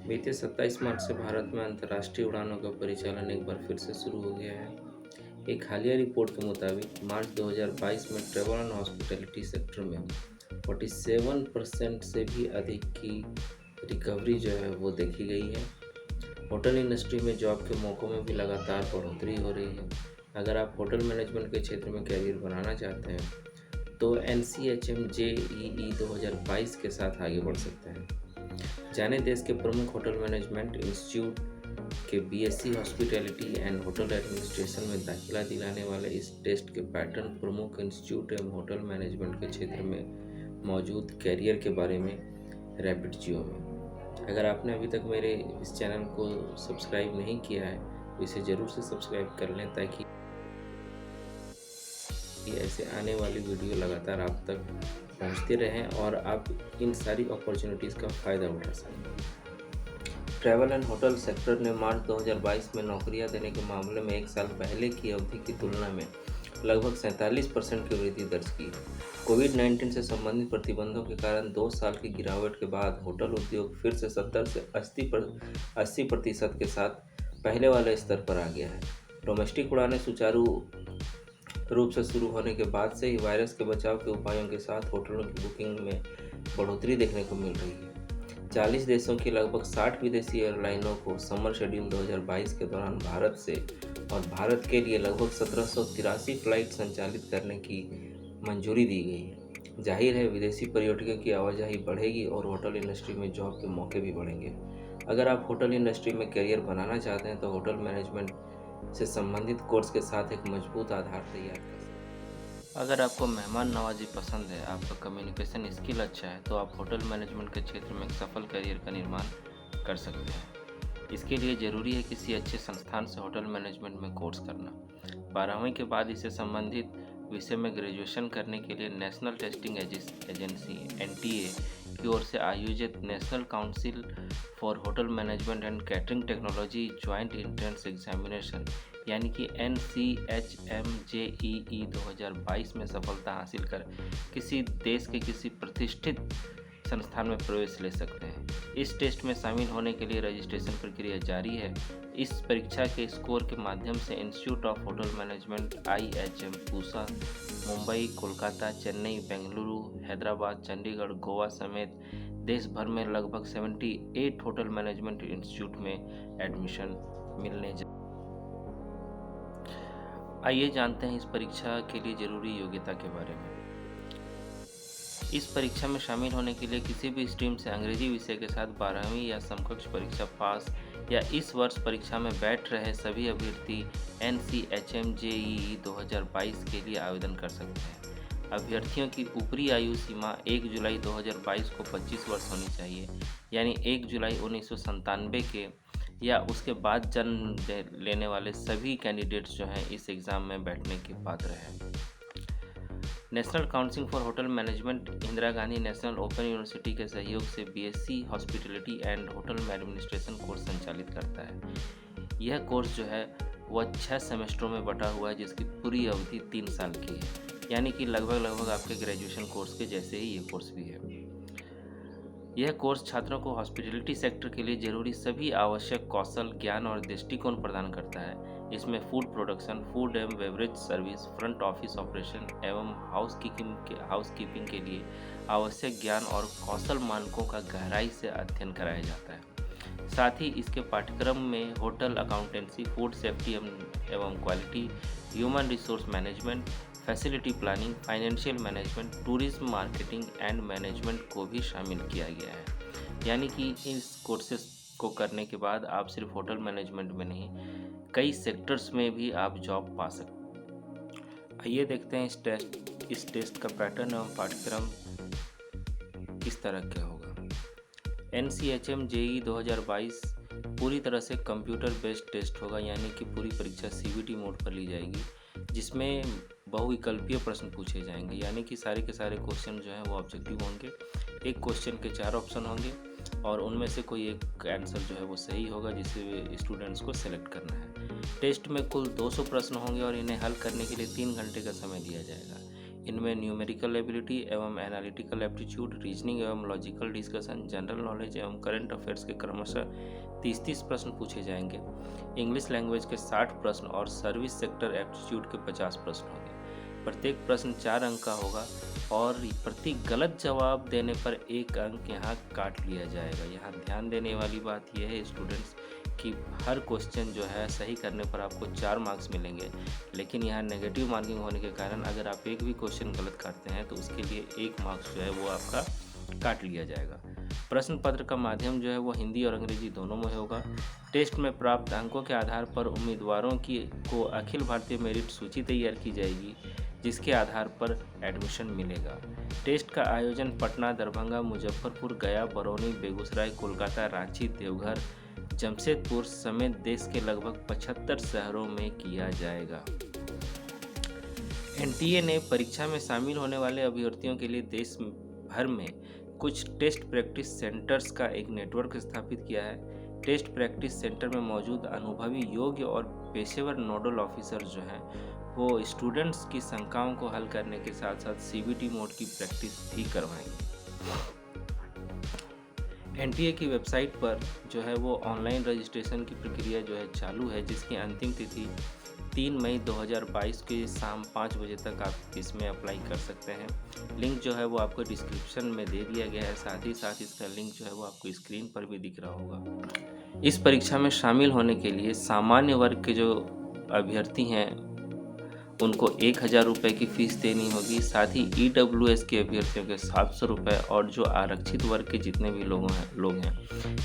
बीते 27 मार्च से भारत में अंतर्राष्ट्रीय उड़ानों का परिचालन एक बार फिर से शुरू हो गया है। एक हालिया रिपोर्ट के मुताबिक मार्च 2022 में ट्रैवल एंड हॉस्पिटैलिटी सेक्टर में 47% से भी अधिक की रिकवरी जो है वो देखी गई है। होटल इंडस्ट्री में जॉब के मौक़ों में भी लगातार बढ़ोतरी हो रही है। अगर आप होटल मैनेजमेंट के क्षेत्र में करियर बनाना चाहते हैं तो NCHM JEE 2022 के साथ आगे बढ़ सकते हैं। जाने देश के प्रमुख होटल मैनेजमेंट इंस्टीट्यूट के BSc hospitality and hotel administration में दाखिला दिलाने वाले इस टेस्ट के पैटर्न प्रमुख इंस्टीट्यूट एवं होटल मैनेजमेंट के क्षेत्र में मौजूद कैरियर के बारे में रैपिड जियो में। अगर आपने अभी तक मेरे इस चैनल को सब्सक्राइब नहीं किया है तो इसे ज़रूर से सब्सक्राइब कर लें ताकि ऐसे आने वाली वीडियो लगातार आप तक पहुंचते रहें और आप इन सारी अपॉर्चुनिटीज़ का फ़ायदा उठा सकें। ट्रैवल एंड होटल सेक्टर ने मार्च 2022 में नौकरियां देने के मामले में एक साल पहले की अवधि की तुलना में लगभग 47% की वृद्धि दर्ज की। कोविड-19 से संबंधित प्रतिबंधों के कारण 2 साल की गिरावट के बाद होटल उद्योग फिर से 70 से 80% के साथ पहले वाले स्तर पर आ गया है। डोमेस्टिक उड़ानें सुचारू रूप से शुरू होने के बाद से ही वायरस के बचाव के उपायों के साथ होटलों की बुकिंग में बढ़ोतरी देखने को मिल रही है। 40 देशों की लगभग 60 विदेशी एयरलाइनों को समर शेड्यूल 2022 के दौरान भारत से और भारत के लिए लगभग 1783 फ्लाइट संचालित करने की मंजूरी दी गई है। जाहिर है विदेशी पर्यटकों की आवाजाही बढ़ेगी और होटल इंडस्ट्री में जॉब के मौके भी बढ़ेंगे। अगर आप होटल इंडस्ट्री में करियर बनाना चाहते हैं तो होटल मैनेजमेंट से संबंधित कोर्स के साथ एक मजबूत आधार तैयार कर सकते हैं। अगर आपको मेहमान नवाजी पसंद है, आपका कम्युनिकेशन स्किल अच्छा है तो आप होटल मैनेजमेंट के क्षेत्र में एक सफल करियर का निर्माण कर सकते हैं। इसके लिए ज़रूरी है किसी अच्छे संस्थान से होटल मैनेजमेंट में कोर्स करना। 12वीं के बाद इससे संबंधित विषय में ग्रेजुएशन करने के लिए नेशनल टेस्टिंग एजेंसी NTA की ओर से आयोजित national council for hotel management and catering technology joint entrance examination यानी कि NCHM JEE 2022 में सफलता हासिल कर किसी देश के किसी प्रतिष्ठित संस्थान में प्रवेश ले सकते हैं। इस टेस्ट में शामिल होने के लिए रजिस्ट्रेशन प्रक्रिया जारी है। इस परीक्षा के स्कोर के माध्यम से institute of hotel management IHM Pusa Mumbai, Kolkata, Chennai, Bengaluru, Hyderabad, Chandigarh, Goa समेत देश भर में लगभग 78 होटल मैनेजमेंट इंस्टीट्यूट में एडमिशन मिलने जा। आइए जानते हैं इस परीक्षा के लिए जरूरी योग्यता के बारे में। इस परीक्षा में शामिल होने के लिए किसी भी स्ट्रीम से अंग्रेजी विषय के साथ 12वीं या समकक्ष परीक्षा पास या इस वर्ष परीक्षा में बैठ रहे सभी अभ्यर्थी NCHM JEE 2022 के लिए आवेदन कर सकते हैं। अभ्यर्थियों की ऊपरी आयु सीमा 1 जुलाई 2022 को 25 वर्ष होनी चाहिए, यानी 1 जुलाई 1997 के या उसके बाद जन्म लेने वाले सभी कैंडिडेट्स जो हैं इस एग्ज़ाम में बैठने के पात्र हैं। National council for hotel management Indira Gandhi national open university के सहयोग से BSc hospitality and hotel administration course संचालित करता है। यह कोर्स जो है वह 6 सेमेस्टरों में बटा हुआ है जिसकी पूरी अवधि 3 साल की है, यानी कि लगभग आपके ग्रेजुएशन कोर्स के जैसे ही ये कोर्स भी है। यह कोर्स छात्रों को हॉस्पिटैलिटी सेक्टर के लिए जरूरी सभी आवश्यक कौशल, ज्ञान और दृष्टिकोण प्रदान करता है। इसमें फूड प्रोडक्शन, फूड एवं beverage service, front office operation एवं हाउसकीपिंग के लिए आवश्यक ज्ञान और कौशल मानकों का गहराई से अध्ययन कराया जाता है। साथ ही इसके पाठ्यक्रम में होटल अकाउंटेंसी, फूड सेफ्टी एवं quality, human resource management, facility planning, financial management, tourism marketing and management को भी शामिल किया गया है। यानी कि इस कोर्सेज को करने के बाद आप सिर्फ होटल मैनेजमेंट में नहीं, कई सेक्टर्स में भी आप जॉब पा सकते। आइए देखते हैं इस टेस्ट का पैटर्न एवं पाठ्यक्रम किस तरह का होगा। NCHM JEE 2022 पूरी तरह से कंप्यूटर बेस्ड टेस्ट होगा, यानी कि पूरी परीक्षा CBT मोड पर ली जाएगी, जिसमें बहुविकल्पीय प्रश्न पूछे जाएंगे, यानी कि सारे के सारे क्वेश्चन जो हैं वो ऑब्जेक्टिव होंगे। एक क्वेश्चन के 4 ऑप्शन होंगे और उनमें से कोई एक आंसर जो है वो सही होगा, जिसे स्टूडेंट्स को सेलेक्ट करना है। टेस्ट में कुल 200 प्रश्न होंगे और इन्हें हल करने के लिए 3 घंटे का समय दिया जाएगा। इनमें न्यूमेरिकल एबिलिटी एवं एनालिटिकल एप्टीट्यूड, रीजनिंग एवं लॉजिकल डिस्कशन, जनरल नॉलेज एवं करंट अफेयर्स के क्रमशः 30-30 प्रश्न पूछे जाएंगे। इंग्लिश लैंग्वेज के 60 प्रश्न और सर्विस सेक्टर एप्टीट्यूड के 50 प्रश्न होंगे। प्रत्येक प्रश्न 4 अंक का होगा और प्रति गलत जवाब देने पर 1 अंक यहाँ काट लिया जाएगा। यहाँ ध्यान देने वाली बात यह है स्टूडेंट्स कि हर क्वेश्चन जो है सही करने पर आपको 4 मार्क्स मिलेंगे, लेकिन यहाँ नेगेटिव मार्किंग होने के कारण अगर आप एक भी क्वेश्चन गलत करते हैं तो उसके लिए 1 मार्क्स जो है वो आपका काट लिया जाएगा। प्रश्न पत्र का माध्यम जो है वो हिंदी और अंग्रेजी दोनों में होगा। टेस्ट में प्राप्त अंकों के आधार पर उम्मीदवारों को अखिल भारतीय मेरिट सूची तैयार की जाएगी, जिसके आधार पर एडमिशन मिलेगा। टेस्ट का आयोजन पटना, दरभंगा, मुजफ्फरपुर, गया, बरौनी, बेगूसराय, कोलकाता, रांची, देवघर, जमशेदपुर समेत देश के लगभग 75 शहरों में किया जाएगा। एनटीए ने परीक्षा में शामिल होने वाले अभ्यर्थियों के लिए देश भर में कुछ टेस्ट प्रैक्टिस सेंटर्स का एक नेटवर्क स्थापित किया है। टेस्ट प्रैक्टिस सेंटर में मौजूद अनुभवी, योग्य और पेशेवर नोडल ऑफिसर जो हैं वो स्टूडेंट्स की शंकाओं को हल करने के साथ साथ सीबीटी मोड की प्रैक्टिस भी करवाएंगे। एनटीए की वेबसाइट पर जो है वो ऑनलाइन रजिस्ट्रेशन की प्रक्रिया जो है चालू है, जिसकी अंतिम तिथि 3 मई 2022 के शाम 5 बजे तक आप इसमें अप्लाई कर सकते हैं। लिंक जो है वो आपको डिस्क्रिप्शन में दे दिया गया है, साथ ही साथ इसका लिंक जो है वो आपको स्क्रीन पर भी दिख रहा होगा। इस परीक्षा में शामिल होने के लिए सामान्य वर्ग के जो अभ्यर्थी हैं उनको 1000 रुपये की फ़ीस देनी होगी। साथ ही EWS के अभ्यर्थियों के 700 रुपये और जो आरक्षित वर्ग के जितने भी लोग हैं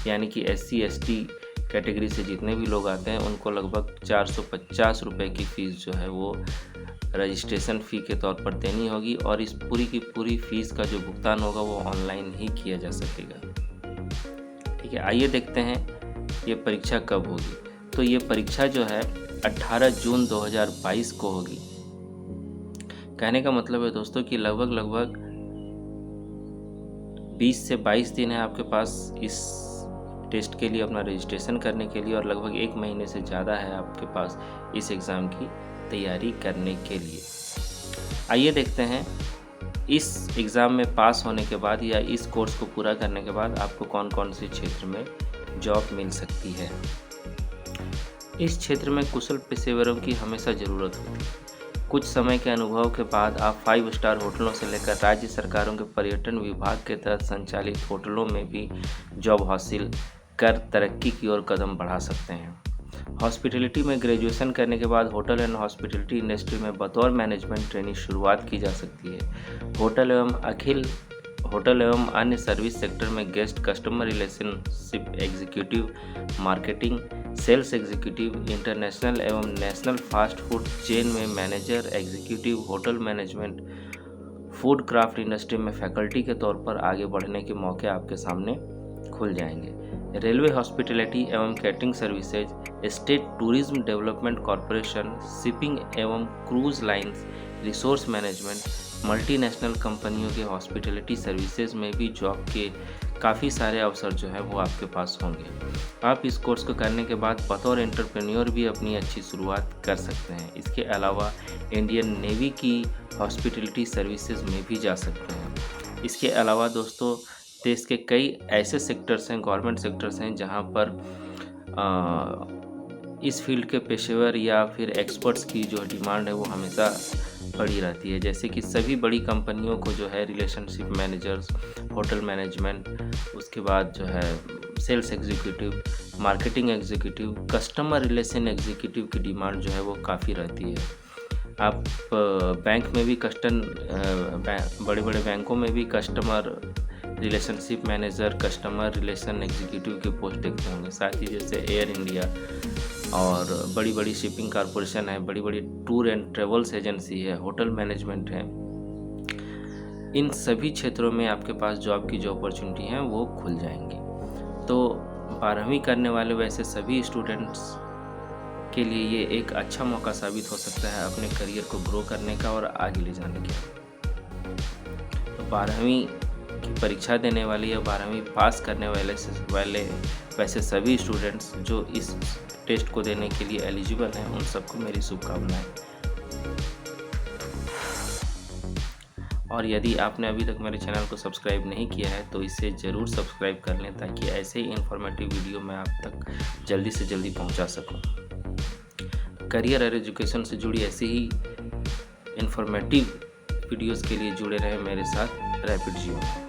यानी कि SC ST कैटेगरी से जितने भी लोग आते हैं उनको लगभग 450 रुपये की फ़ीस जो है वो रजिस्ट्रेशन फ़ी के तौर पर देनी होगी और इस पूरी की पूरी फ़ीस का जो भुगतान होगा वो ऑनलाइन ही किया जा सकेगा। ठीक है, आइए देखते हैं ये परीक्षा कब होगी। तो ये परीक्षा जो है 18 जून 2022 को होगी। कहने का मतलब है दोस्तों कि लगभग 20 से 22 दिन है आपके पास इस टेस्ट के लिए अपना रजिस्ट्रेशन करने के लिए और लगभग 1 महीने से ज़्यादा है आपके पास इस एग्ज़ाम की तैयारी करने के लिए। आइए देखते हैं इस एग्ज़ाम में पास होने के बाद या इस कोर्स को पूरा करने के बाद आपको कौन कौन से क्षेत्र में जॉब मिल सकती है। इस क्षेत्र में कुशल पेशेवरों की हमेशा ज़रूरत होती है। कुछ समय के अनुभव के बाद आप 5 स्टार होटलों से लेकर राज्य सरकारों के पर्यटन विभाग के तहत संचालित होटलों में भी जॉब हासिल कर तरक्की की ओर कदम बढ़ा सकते हैं। हॉस्पिटैलिटी में ग्रेजुएशन करने के बाद होटल एंड हॉस्पिटैलिटी इंडस्ट्री में बतौर मैनेजमेंट ट्रेनिंग शुरुआत की जा सकती है। होटल एवं अन्य सर्विस सेक्टर में guest customer relationship executive, marketing, sales executive, international एवं नेशनल फास्ट फूड चेन में manager, executive, hotel management, food craft industry में फैकल्टी के तौर पर आगे बढ़ने के मौके आपके सामने खुल जाएंगे। रेलवे हॉस्पिटैलिटी एवं catering services, state tourism development corporation, shipping एवं cruise lines, resource management, multinational कंपनियों के हॉस्पिटैलिटी सर्विसेज में भी जॉब के काफ़ी सारे अवसर जो है वो आपके पास होंगे। आप इस कोर्स को करने के बाद बतौर एंटरप्रेन्योर भी अपनी अच्छी शुरुआत कर सकते हैं। इसके अलावा इंडियन नेवी की हॉस्पिटैलिटी सर्विसेज में भी जा सकते हैं। इसके अलावा दोस्तों देश के कई ऐसे सेक्टर्स हैं, गवर्नमेंट सेक्टर्स हैं जहां पर इस फील्ड के पेशेवर या फिर एक्सपर्ट्स की जो डिमांड है वो हमेशा बढ़ी रहती है। जैसे कि सभी बड़ी कंपनियों को जो है रिलेशनशिप मैनेजर्स, होटल मैनेजमेंट, उसके बाद जो है sales executive, marketing executive, customer relation executive की डिमांड जो है वो काफ़ी रहती है। आप बैंक में भी बड़े बड़े बैंकों में भी customer relationship manager, customer relation executive के पोस्ट देखते होंगे। साथ ही जैसे एयर इंडिया और बड़ी बड़ी शिपिंग कॉरपोरेशन है, बड़ी बड़ी टूर एंड ट्रेवल्स एजेंसी है, होटल मैनेजमेंट है, इन सभी क्षेत्रों में आपके पास जॉब की जो अपॉर्चुनिटी हैं वो खुल जाएंगी। तो 12वीं करने वाले वैसे सभी स्टूडेंट्स के लिए ये एक अच्छा मौका साबित हो सकता है अपने करियर को ग्रो करने का और आगे ले जाने का। तो 12वीं की परीक्षा देने वाले या 12वीं पास करने वाले वैसे सभी स्टूडेंट्स जो इस टेस्ट को देने के लिए एलिजिबल हैं उन सबको मेरी शुभकामनाएं। और यदि आपने अभी तक मेरे चैनल को सब्सक्राइब नहीं किया है तो इसे ज़रूर सब्सक्राइब कर लें, ताकि ऐसे ही इन्फॉर्मेटिव वीडियो मैं आप तक जल्दी से जल्दी पहुंचा सकूं। करियर और एजुकेशन से जुड़ी ऐसी ही इन्फॉर्मेटिव वीडियोस के लिए जुड़े रहें मेरे साथ रैपिड जियो में।